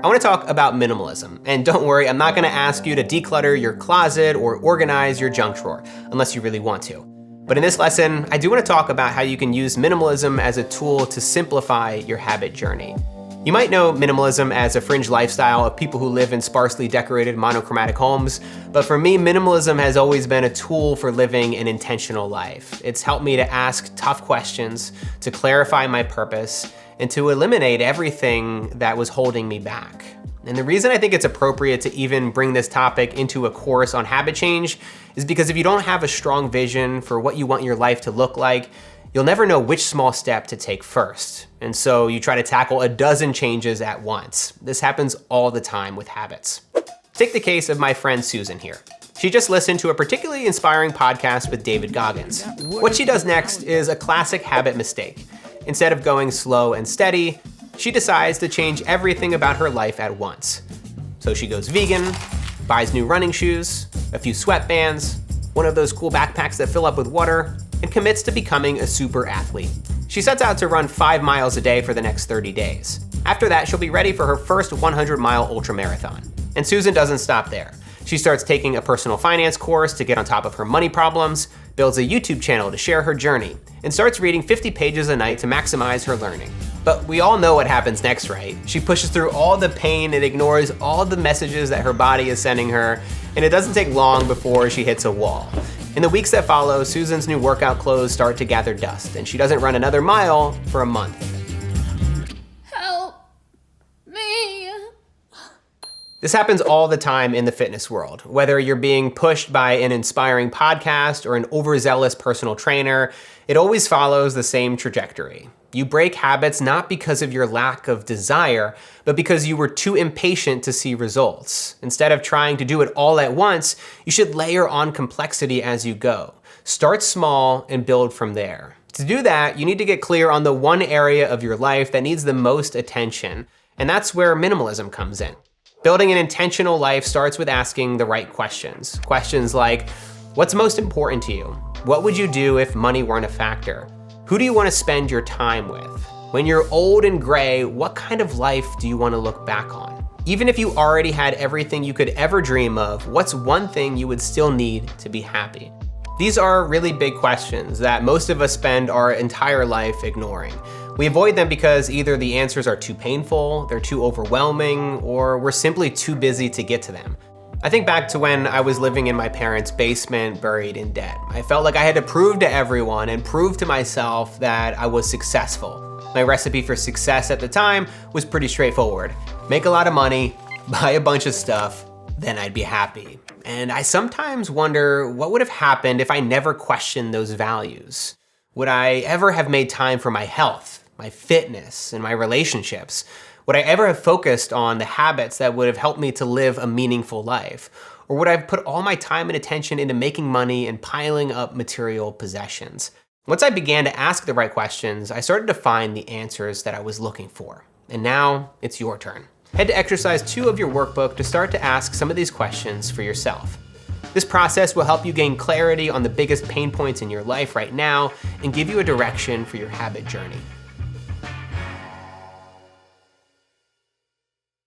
I want to talk about minimalism. And don't worry, I'm not going to ask you to declutter your closet or organize your junk drawer, unless you really want to. But in this lesson, I do want to talk about how you can use minimalism as a tool to simplify your habit journey. You might know minimalism as a fringe lifestyle of people who live in sparsely decorated monochromatic homes, but for me, minimalism has always been a tool for living an intentional life. It's helped me to ask tough questions, to clarify my purpose, and to eliminate everything that was holding me back. And the reason I think it's appropriate to even bring this topic into a course on habit change is because if you don't have a strong vision for what you want your life to look like, you'll never know which small step to take first. And so you try to tackle a dozen changes at once. This happens all the time with habits. Take the case of my friend Susan here. She just listened to a particularly inspiring podcast with David Goggins. What she does next is a classic habit mistake. Instead of going slow and steady, she decides to change everything about her life at once. So she goes vegan, buys new running shoes, a few sweatbands, one of those cool backpacks that fill up with water, and commits to becoming a super athlete. She sets out to run 5 miles a day for the next 30 days. After that, she'll be ready for her first 100-mile ultramarathon. And Susan doesn't stop there. She starts taking a personal finance course to get on top of her money problems, builds a YouTube channel to share her journey, and starts reading 50 pages a night to maximize her learning. But we all know what happens next, right? She pushes through all the pain and ignores all the messages that her body is sending her, and it doesn't take long before she hits a wall. In the weeks that follow, Susan's new workout clothes start to gather dust, and she doesn't run another mile for a month. Help me. This happens all the time in the fitness world. Whether you're being pushed by an inspiring podcast or an overzealous personal trainer, it always follows the same trajectory. You break habits not because of your lack of desire, but because you were too impatient to see results. Instead of trying to do it all at once, you should layer on complexity as you go. Start small and build from there. To do that, you need to get clear on the one area of your life that needs the most attention, and that's where minimalism comes in. Building an intentional life starts with asking the right questions. Questions like, what's most important to you? What would you do if money weren't a factor? Who do you want to spend your time with? When you're old and gray, what kind of life do you want to look back on? Even if you already had everything you could ever dream of, what's one thing you would still need to be happy? These are really big questions that most of us spend our entire life ignoring. We avoid them because either the answers are too painful, they're too overwhelming, or we're simply too busy to get to them. I think back to when I was living in my parents' basement, buried in debt. I felt like I had to prove to everyone and prove to myself that I was successful. My recipe for success at the time was pretty straightforward. Make a lot of money, buy a bunch of stuff, then I'd be happy. And I sometimes wonder what would have happened if I never questioned those values. Would I ever have made time for my health, my fitness, and my relationships? Would I ever have focused on the habits that would have helped me to live a meaningful life? Or would I have put all my time and attention into making money and piling up material possessions? Once I began to ask the right questions, I started to find the answers that I was looking for. And now it's your turn. Head to exercise 2 of your workbook to start to ask some of these questions for yourself. This process will help you gain clarity on the biggest pain points in your life right now and give you a direction for your habit journey.